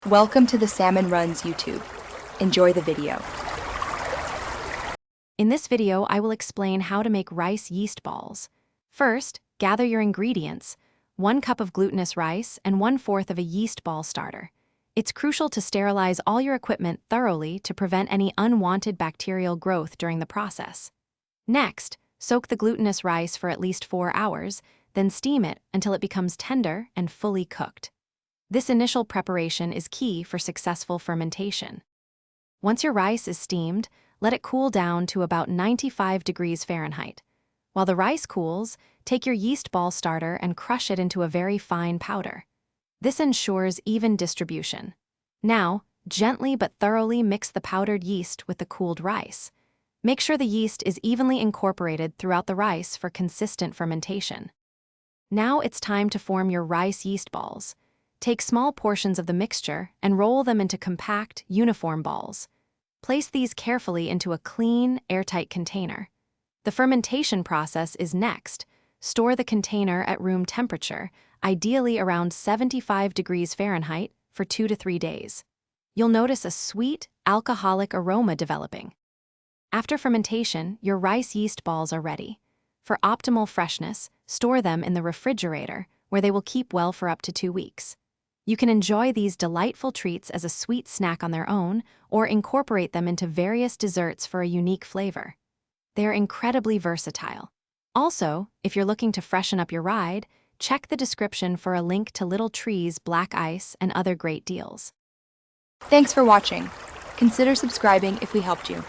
Welcome to the Salmon Runs YouTube. Enjoy the video. In this video, I will explain how to make rice yeast balls. First, gather your ingredients: 1 cup of glutinous rice and 1/4 of a yeast ball starter. It's crucial to sterilize all your equipment thoroughly to prevent any unwanted bacterial growth during the process. Next, soak the glutinous rice for at least 4 hours, then steam it until it becomes tender and fully cooked. This initial preparation is key for successful fermentation. Once your rice is steamed, let it cool down to about 95 degrees Fahrenheit. While the rice cools, take your yeast ball starter and crush it into a very fine powder. This ensures even distribution. Now, gently but thoroughly mix the powdered yeast with the cooled rice. Make sure the yeast is evenly incorporated throughout the rice for consistent fermentation. Now it's time to form your rice yeast balls. Take small portions of the mixture and roll them into compact, uniform balls. Place these carefully into a clean, airtight container. The fermentation process is next. Store the container at room temperature, ideally around 75 degrees Fahrenheit, for 2 to 3 days. You'll notice a sweet, alcoholic aroma developing. After fermentation, your rice yeast balls are ready. For optimal freshness, store them in the refrigerator, where they will keep well for up to 2 weeks. You can enjoy these delightful treats as a sweet snack on their own, or incorporate them into various desserts for a unique flavor. They are incredibly versatile. Also, if you're looking to freshen up your ride, check the description for a link to Little Tree's black ice and other great deals. Thanks for watching. Consider subscribing if we helped you.